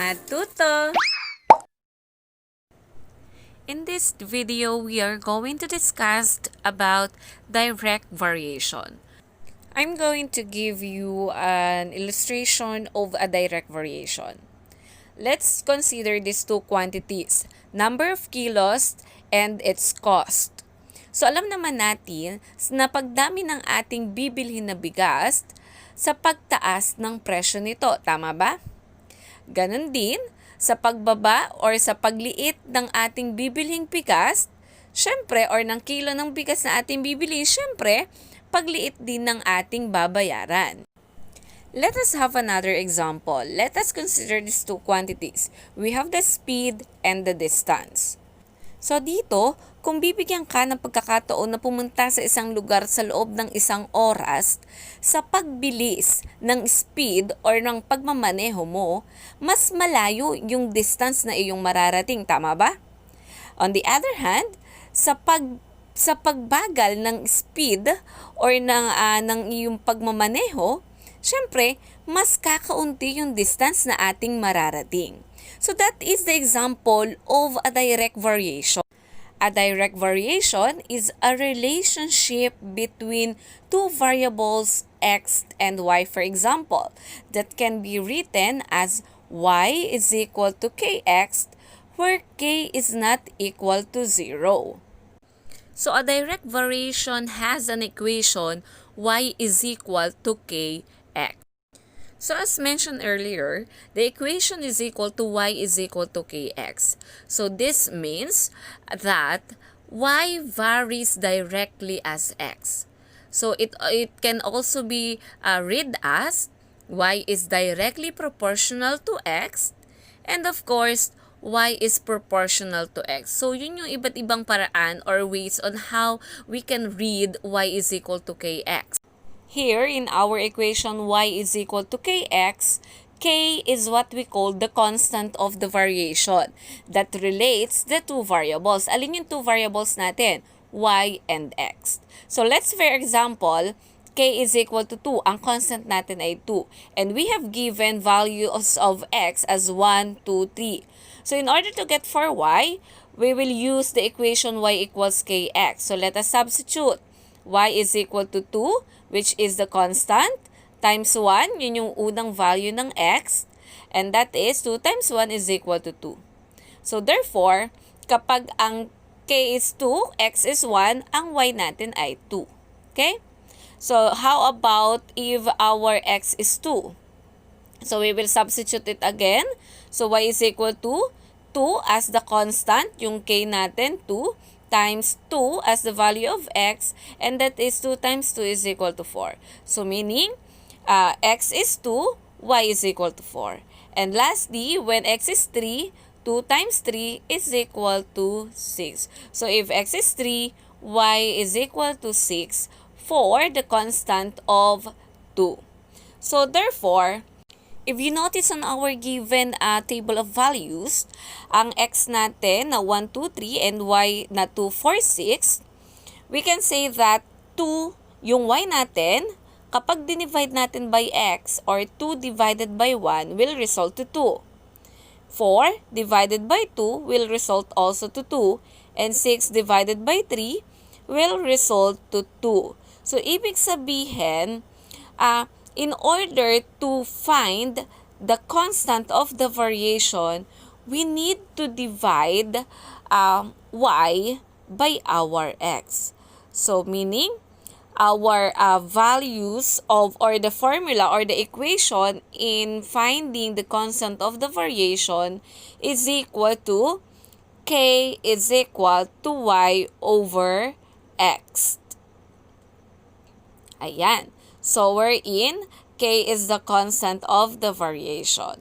Matuto! In this video, we are going to discuss about direct variation. I'm going to give you an illustration of a direct variation. Let's consider these two quantities, number of kilos and its cost. So alam naman natin na pagdami ng ating bibilhin na bigas sa pagtaas ng presyo nito, tama ba? Ganon din, sa pagbaba or sa pagliit ng ating bibilhing bigas, syempre, or ng kilo ng bigas na ating bibili, syempre, pagliit din ng ating babayaran. Let us have another example. Let us consider these two quantities. We have the speed and the distance. So dito, kung bibigyan ka ng pagkakataon na pumunta sa isang lugar sa loob ng isang oras, sa pagbilis ng speed or ng pagmamaneho mo, mas malayo yung distance na iyong mararating, tama ba? On the other hand, sa pagbagal ng speed or ng iyong pagmamaneho, syempre, mas kakaunti yung distance na ating mararating. So that is the example of a direct variation. A direct variation is a relationship between two variables x and y, for example, that can be written as y is equal to kx, where k is not equal to 0. So a direct variation has an equation y is equal to kx. So as mentioned earlier, the equation is equal to y is equal to kx. So this means that y varies directly as x. So it can also be read as y is directly proportional to x, and of course, y is proportional to x. So yun yung iba't ibang paraan or ways on how we can read y is equal to kx. Here, in our equation y is equal to kx, k is what we call the constant of the variation that relates the two variables. Alin yung two variables natin? Y and x. So let's for example, k is equal to 2. Ang constant natin ay 2. And we have given values of x as 1, 2, 3. So in order to get for y, we will use the equation y equals kx. So let us substitute. Y is equal to 2, which is the constant, times 1, yun yung unang value ng x, and that is 2 times 1 is equal to 2. So therefore, kapag ang k is 2, x is 1, ang y natin ay 2. Okay? So how about if our x is 2? So we will substitute it again. So y is equal to 2 as the constant, yung k natin 2, times 2 as the value of x, and that is 2 times 2 is equal to 4. So meaning, x is 2, y is equal to 4. And lastly, when x is 3, 2 times 3 is equal to 6. So if x is 3, y is equal to 6 for the constant of 2. So therefore, if you notice on our given table of values, ang x natin na 1, 2, 3 and y na 2, 4, 6, we can say that 2, yung y natin, kapag dinivide natin by x or 2 divided by 1 will result to 2. 4 divided by 2 will result also to 2. And 6 divided by 3 will result to 2. So, ibig sabihin, in order to find the constant of the variation, we need to divide y by our x. So meaning, our values of or the formula or the equation in finding the constant of the variation is equal to k is equal to y over x. Ayan. So, wherein k is the constant of the variation.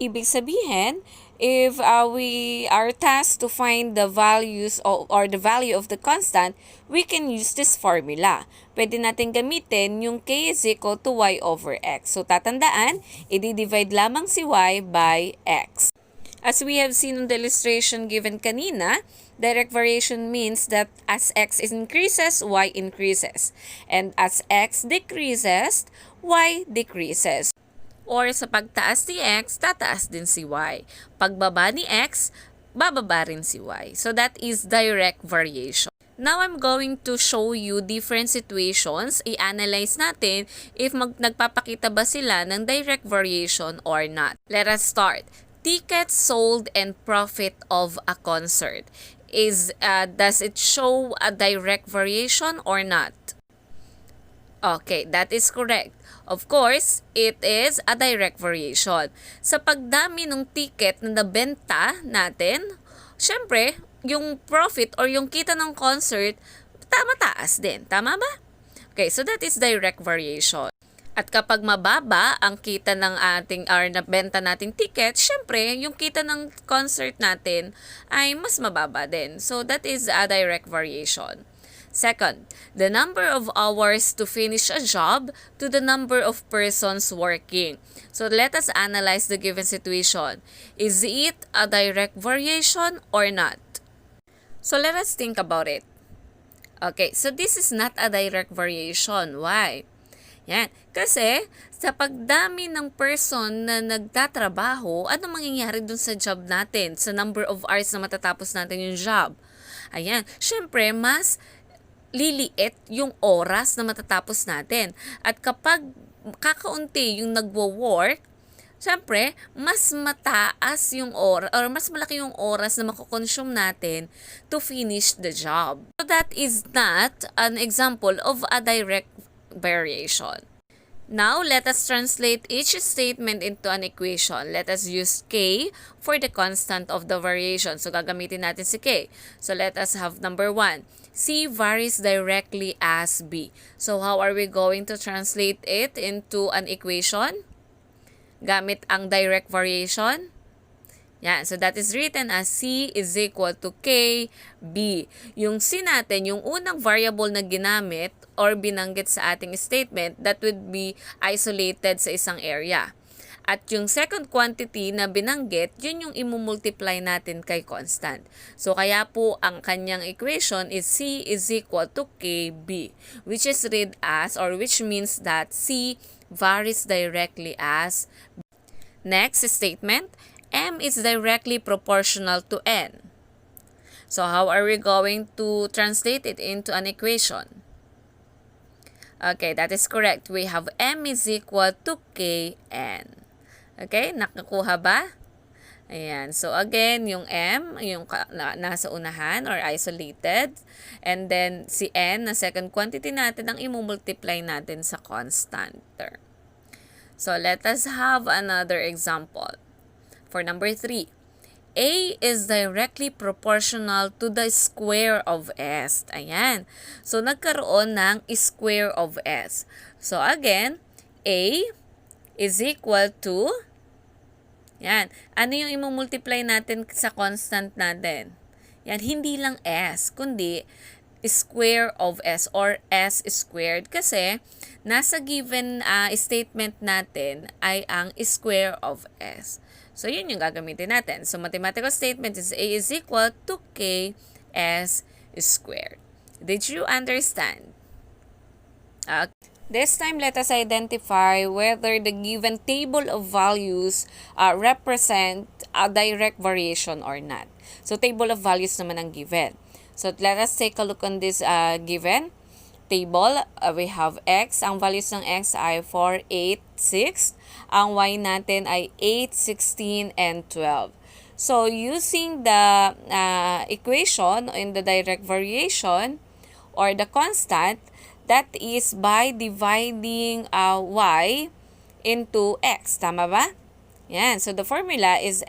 Ibig sabihin, if we are tasked to find the values or the value of the constant, we can use this formula. Pwede natin gamitin yung k is equal to y over x. So, tatandaan, i-divide lamang si y by x. As we have seen in the illustration given kanina, direct variation means that as x increases, y increases. And as x decreases, y decreases. Or sa pagtaas ni X, tataas din si Y. Pagbaba ni X, bababa rin si Y. So that is direct variation. Now, I'm going to show you different situations. I-analyze natin if nagpapakita ba sila ng direct variation or not. Let us start. Tickets sold and profit of a concert. Does it show a direct variation or not? Okay, that is correct. Of course, it is a direct variation. Sa pagdami ng ticket na nabenta natin, syempre, yung profit or yung kita ng concert, mataas din. Tama ba? Okay, so that is direct variation. At kapag mababa ang kita ng ating or nabenta nating ticket, syempre, yung kita ng concert natin ay mas mababa din. So that is a direct variation. Second, the number of hours to finish a job to the number of persons working. So let us analyze the given situation. Is it a direct variation or not? So let us think about it. Okay, so this is not a direct variation. Why? Yan. Kasi sa pagdami ng person na nagtatrabaho, ano mangyayari dun sa job natin? Sa number of hours na matatapos natin yung job? Ayan. Syempre, mas liliit yung oras na matatapos natin. At kapag kakaunti yung nagwo-work, siyempre, mas mataas yung oras or mas malaki yung oras na makukonsume natin to finish the job. So that is not an example of a direct variation. Now, let us translate each statement into an equation. Let us use K for the constant of the variation. So, gagamitin natin si K. So, let us have number 1. C varies directly as B. So, how are we going to translate it into an equation? Gamit ang direct variation. Yan. So, that is written as C is equal to K, B. Yung C natin, yung unang variable na ginamit or binanggit sa ating statement, that would be isolated sa isang area. At yung second quantity na binanggit, yun yung imumultiply natin kay constant. So, kaya po ang kanyang equation is C is equal to KB, which is read as or which means that C varies directly as B. Next statement, M is directly proportional to N. So, how are we going to translate it into an equation? Okay, that is correct. We have M is equal to Kn. Okay, nakakuha ba? Ayan. So, again, yung M, yung nasa unahan or isolated. And then, si N, na second quantity natin, ang imumultiply natin sa constant term. So, let us have another example. For number 3. A is directly proportional to the square of S. Ayan. So, nagkaroon ng square of S. So, again, A is equal to, yan. Ano yung imumultiply natin sa constant natin? Yan, hindi lang S, kundi square of S or S squared. Kasi, nasa given statement natin ay ang square of S. So, yun yung gagamitin natin. So, mathematical statement is A is equal to K S squared. Did you understand? This time, let us identify whether the given table of values represent a direct variation or not. So, table of values naman ang given. So, let us take a look on this given table. We have X. Ang values ng X ay 4, 8, 6. Ang Y natin ay 8, 16, and 12. So, using the equation in the direct variation or the constant, that is by dividing Y into X. Tama ba? Yan. So, the formula is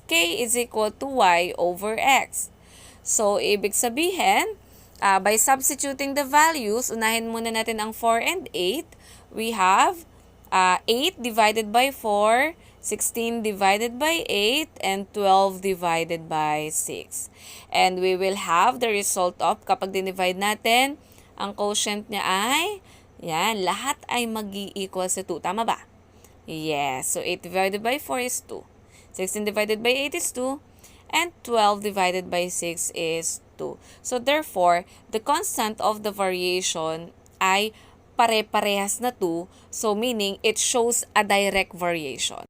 K is equal to Y over X. So, ibig sabihin, by substituting the values, unahin muna natin ang 4 and 8. We have 8 divided by 4, 16 divided by 8, and 12 divided by 6. And we will have the result of, kapag dinivide natin, ang quotient niya ay, yan, lahat ay mag-i-equal sa 2. Tama ba? Yes. So, 8 divided by 4 is 2. 16 divided by 8 is 2. And 12 divided by 6 is 2. So, therefore, the constant of the variation ay pare-parehas na 2, so meaning it shows a direct variation.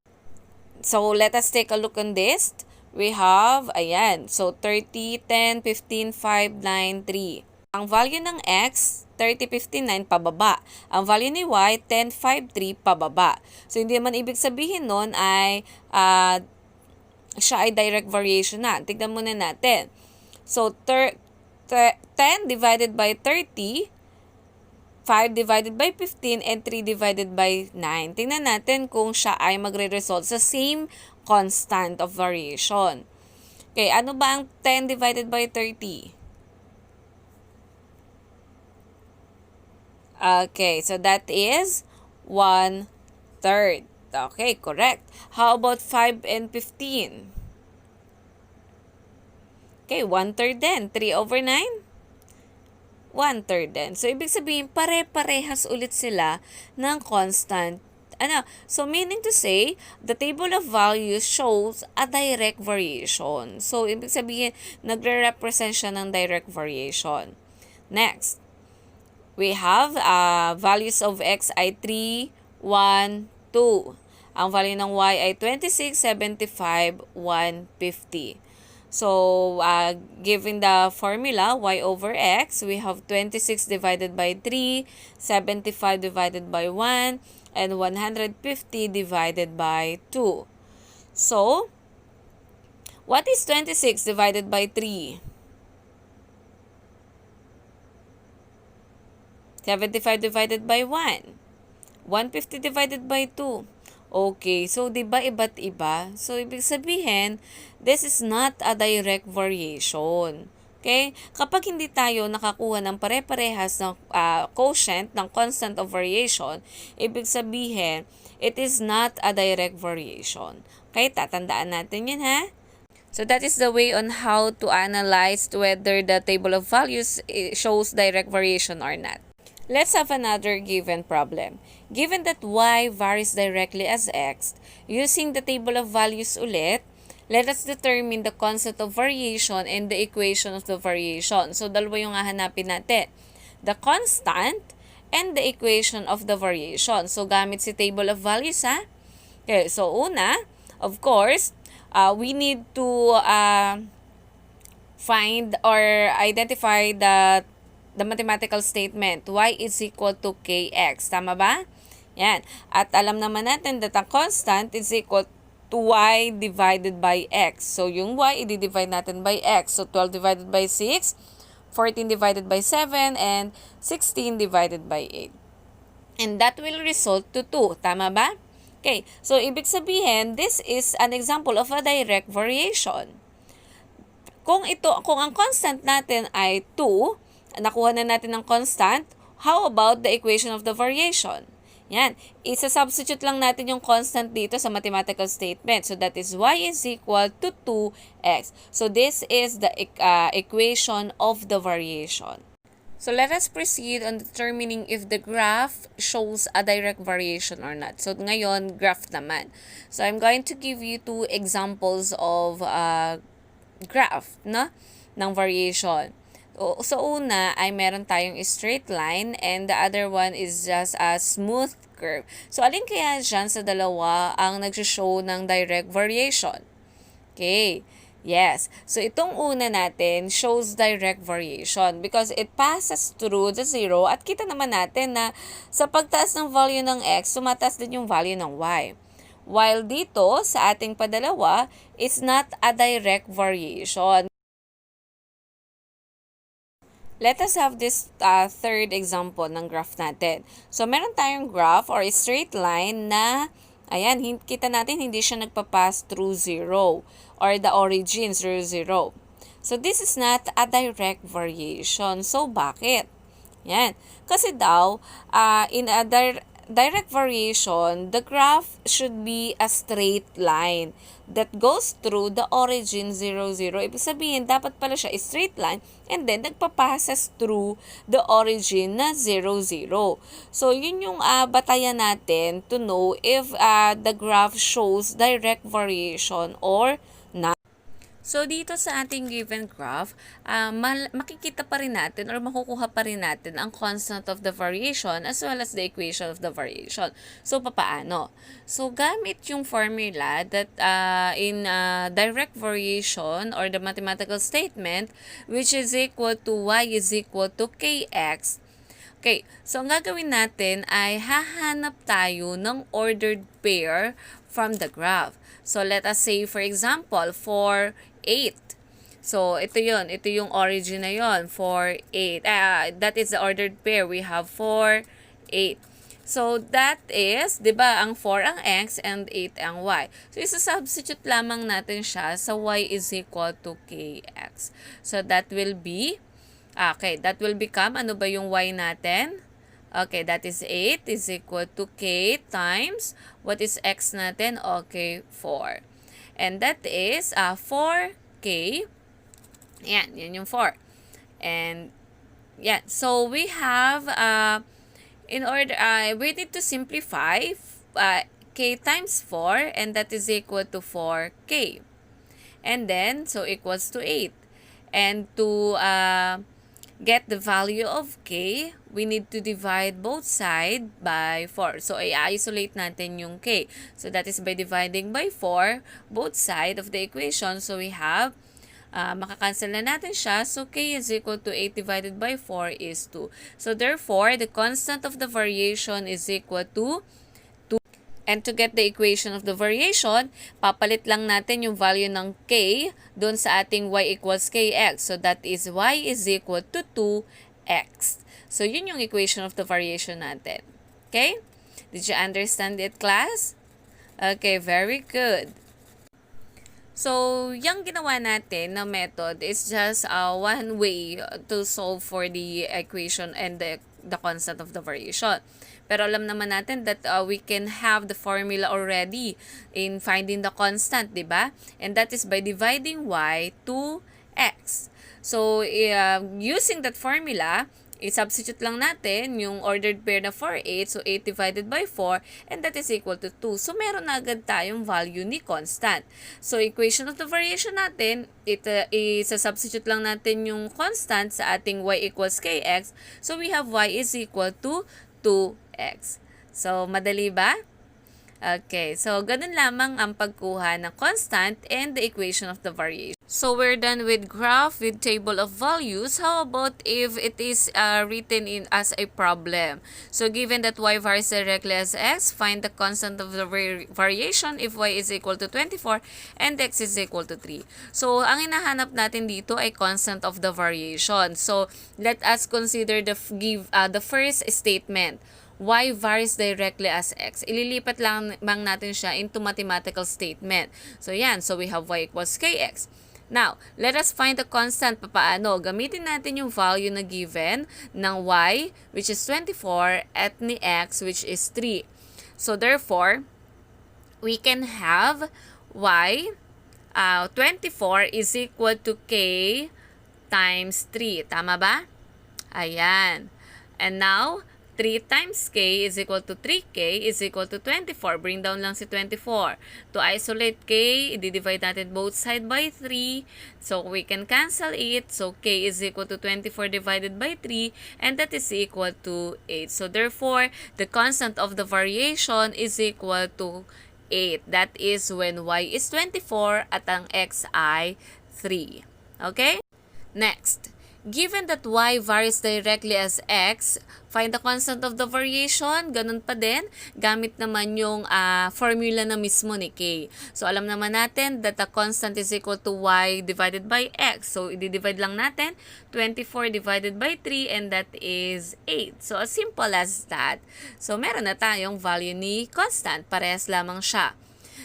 So let us take a look on this. We have, ayan, so 30, 10, 15, 5, 9, 3. Ang value ng x, 30, 15, 9, pababa. Ang value ni y, 10, 5, 3, pababa. So hindi naman ibig sabihin nun ay siya ay direct variation na. Tignan muna natin. So 10 divided by 30, 5 divided by 15, and 3 divided by 9. Tingnan natin kung siya ay magre-result sa same constant of variation. Okay, ano ba ang 10 divided by 30? Okay, so that is 1/3. Okay, correct. How about 5 and 15? Okay, 1/3 din. 3/9? 1/3 din. So, ibig sabihin, pare-parehas ulit sila ng constant. So, meaning to say, the table of values shows a direct variation. So, ibig sabihin, nagre-represent siya ng direct variation. Next, we have values of x ay 3, 1, 2. Ang value ng y ay 26, 75, 150. So, given the formula, y over x, we have 26 divided by 3, 75 divided by 1, and 150 divided by 2. So, what is 26 divided by 3? 75 divided by 1. 150 divided by 2. Okay, so 'di ba iba't iba? So ibig sabihin, this is not a direct variation. Okay? Kapag hindi tayo nakakuha ng pare-parehas ng quotient ng constant of variation, ibig sabihin, it is not a direct variation. Okay? Tatandaan natin 'yun, ha? So that is the way on how to analyze whether the table of values shows direct variation or not. Let's have another given problem. Given that y varies directly as x, using the table of values ulit, let us determine the constant of variation and the equation of the variation. So, dalawa yung hahanapin natin. The constant and the equation of the variation. So, gamit si table of values, ha? Okay, so una, of course, we need to find or identify the mathematical statement, y is equal to kx. Tama ba? Yan. At alam naman natin that ang constant is equal to y divided by x. So, yung y, i-divide natin by x. So, 12 divided by 6, 14 divided by 7, and 16 divided by 8. And that will result to 2. Tama ba? Okay. So, ibig sabihin, this is an example of a direct variation. Kung ang constant natin ay 2, nakuha na natin ng constant, how about the equation of the variation? Yan. Isa-substitute lang natin yung constant dito sa mathematical statement. So, that is y is equal to 2x. So, this is the equation of the variation. So, let us proceed on determining if the graph shows a direct variation or not. So, ngayon, graph naman. So, I'm going to give you 2 examples of graph ng variation. So, una ay meron tayong straight line and the other one is just a smooth curve. So, alin kaya dyan sa dalawa ang nag-show ng direct variation? Okay. Yes. So, itong una natin shows direct variation because it passes through the 0 at kita naman natin na sa pagtaas ng value ng x, tumataas din yung value ng y. While dito, sa ating padalawa, it's not a direct variation. Let us have this third example ng graph natin. So, meron tayong graph or a straight line na, ayan, kita natin hindi siya nagpapass through 0 or the origin 0, 0. So, this is not a direct variation. So, bakit? Yan. Kasi daw, in a direct variation, the graph should be a straight line that goes through the origin 0, 0. Ibig sabihin, dapat pala siya straight line and then nagpapasses through the origin na 0, 0. So, yun yung batayan natin to know if the graph shows direct variation or not. So, dito sa ating given graph, makikita pa rin natin or makukuha pa rin natin ang constant of the variation as well as the equation of the variation. So, papaano? So, gamit yung formula that in direct variation or the mathematical statement, which is equal to y is equal to kx. Okay, so ang gagawin natin ay hahanap tayo ng ordered pair from the graph. So, let us say, for example, for 8. So, ito yon, ito yung origin na yon, 4, 8. That is the ordered pair. We have 4, 8. So, that is, di ba, ang 4 ang x and 8 ang y. So, isa-substitute lamang natin siya sa y is equal to kx. So, that will be, okay, that will become, ano ba yung y natin? Okay, that is 8 is equal to k times, what is x natin? Okay, 4. And that is 4k. Yan yung 4. And, yeah, so we have, in order, we need to simplify k times 4, and that is equal to 4k. And then, so equals to 8. And to get the value of k, we need to divide both sides by 4. So, i-isolate natin yung k. So, that is by dividing by 4 both sides of the equation. So, we have, makakancel na natin siya. So, k is equal to 8 divided by 4 is 2. So, therefore, the constant of the variation is equal to 2. And to get the equation of the variation, papalit lang natin yung value ng k doon sa ating y equals kx. So, that is y is equal to 2x. So, yun yung equation of the variation natin. Okay? Did you understand it, class? Okay, very good. So, yung ginawa natin na method is just one way to solve for the equation and the constant of the variation. Pero alam naman natin that we can have the formula already in finding the constant, di ba? And that is by dividing y to x. So, using that formula, i-substitute lang natin yung ordered pair na 4, 8. So, 8 divided by 4, and that is equal to 2. So, meron na agad tayong value ni constant. So, equation of the variation natin, isa-substitute lang natin yung constant sa ating y equals kx. So, we have y is equal to 2x. So, madali ba? Okay, so ganun lamang ang pagkuha ng constant and the equation of the variation. So, we're done with graph, with table of values. How about if it is written in as a problem? So, given that y varies directly as x, find the constant of the variation if y is equal to 24 and x is equal to 3. So, ang hinahanap natin dito ay constant of the variation. So, let us consider the first statement. Y varies directly as x. Ililipat lang natin siya into mathematical statement. So, yan. So, we have y equals kx. Now, let us find the constant. Papaano? Gamitin natin yung value na given ng y, which is 24, at ni x, which is 3. So, therefore, we can have y, 24 is equal to k times 3. Tama ba? Ayan. And now, 3 times k is equal to 3k is equal to 24. Bring down lang si 24. To isolate k, i-divide natin both sides by 3. So, we can cancel it. So, k is equal to 24 divided by 3. And that is equal to 8. So, therefore, the constant of the variation is equal to 8. That is when y is 24 at ang x ay 3. Okay? Next. Given that y varies directly as x, find the constant of the variation. Ganun pa din. Gamit naman yung formula na mismo ni k. So, alam naman natin that the constant is equal to y divided by x. So, i-divide lang natin 24 divided by 3 and that is 8. So, as simple as that. So, meron na tayong value ni constant. Parehas lamang siya.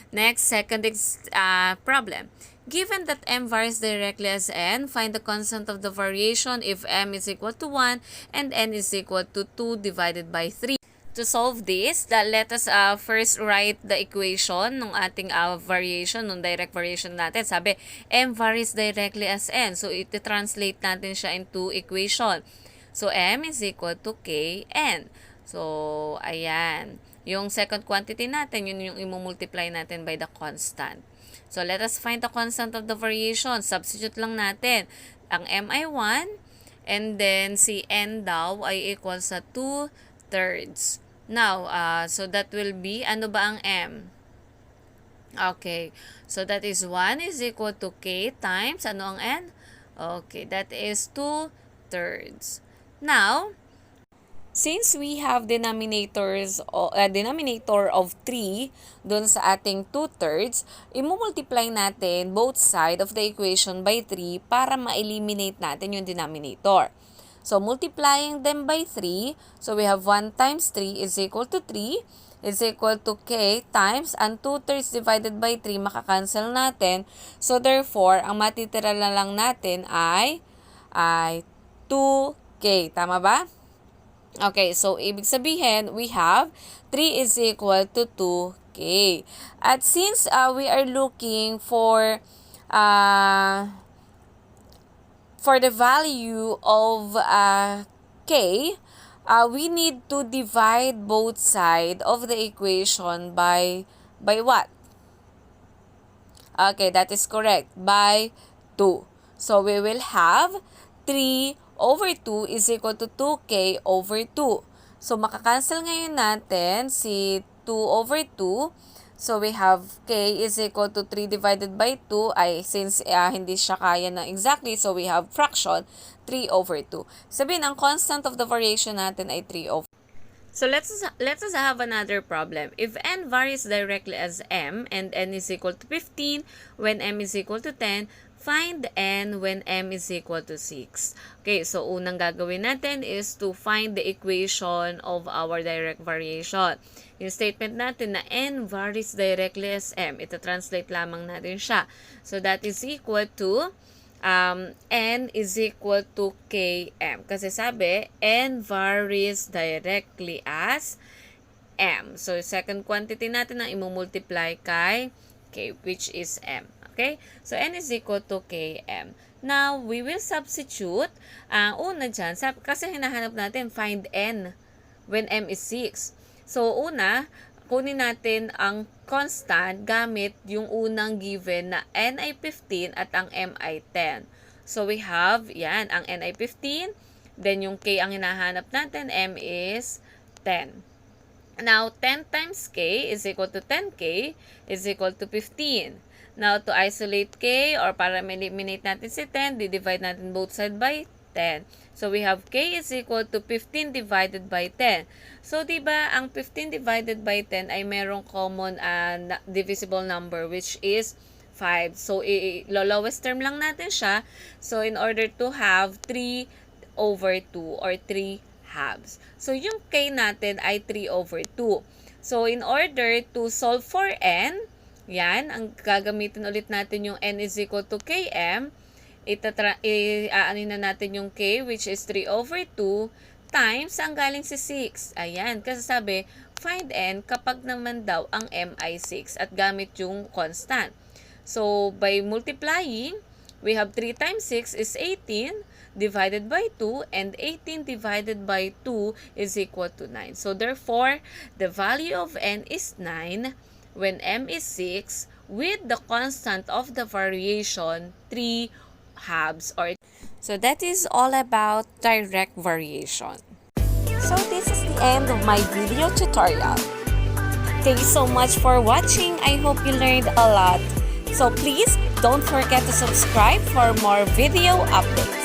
Next, second problem. Given that m varies directly as n, find the constant of the variation if m is equal to 1 and n is equal to 2 divided by 3. To solve this, let us first write the equation ng ating variation, ng direct variation natin. Sabi, m varies directly as n. So, iti-translate natin siya into equation. So, m is equal to kn. So, ayan. Yung second quantity natin, yun yung i-multiply natin by the constant. So, let us find the constant of the variation. Substitute lang natin. Ang m ay 1, and then si n daw ay equal sa 2/3. Now, so that will be, ano ba ang m? Okay, so that is 1 is equal to k times, ano ang n? Okay, that is 2/3. Now, since we have denominator of 3 dun sa ating 2/3, i-multiply natin both side of the equation by 3 para ma-eliminate natin yung denominator. So, multiplying them by 3, so we have 1 times 3 is equal to 3 is equal to k times, ang 2/3 divided by 3, makakancel natin. So, therefore, ang matitira na lang natin ay 2k. Tama ba? Okay, so ibig sabihin, we have 3 is equal to 2k. At since we are looking for the value of k, we need to divide both sides of the equation by what? Okay, that is correct. By 2. So, we will have 3 over 2 is equal to 2k over 2. So, makakancel ngayon natin si 2 over 2. So, we have k is equal to 3 divided by 2. Since hindi siya kaya na exactly, so we have fraction 3 over 2. Sabihin, ang constant of the variation natin ay 3 over 2. So, let us have another problem. If n varies directly as m and n is equal to 15 when m is equal to 10, find n when m is equal to 6. Okay, so unang gagawin natin is to find the equation of our direct variation. Yung statement natin na n varies directly as m, ito translate lamang natin siya. So that is equal to n is equal to km. Kasi sabi, n varies directly as m. So second quantity natin ang imumultiply kay k, which is m. Okay? So, n is equal to km. Now, we will substitute. Una dyan, kasi hinahanap natin, find n when m is 6. So, una, kunin natin ang constant gamit yung unang given na n ay 15 at ang m ay 10. So, we have, yan, ang n ay 15. Then, yung k ang hinahanap natin, m is 10. Now, 10 times k is equal to 10k is equal to 15. Now, to isolate k or para eliminate natin si 10, divide natin both sides by 10. So, we have k is equal to 15 divided by 10. So, diba, ang 15 divided by 10 ay merong common divisible number which is 5. So, lowest term lang natin siya. So, in order to have 3 over 2 or 3 halves. So, yung k natin ay 3 over 2. So, in order to solve for n, yan, ang gagamitin ulit natin yung n is equal to km. Aanin na natin yung k, which is 3 over 2, times ang galing si 6. Ayan, kasi sabi, find n kapag naman daw ang m ay 6 at gamit yung constant. So, by multiplying, we have 3 times 6 is 18 divided by 2, and 18 divided by 2 is equal to 9. So, therefore, the value of n is 9 when m is 6 with the constant of the variation 3 halves. So that is all about direct variation. So this is the end of my video tutorial. Thank you so much for watching. I hope you learned a lot. So please don't forget to subscribe for more video updates.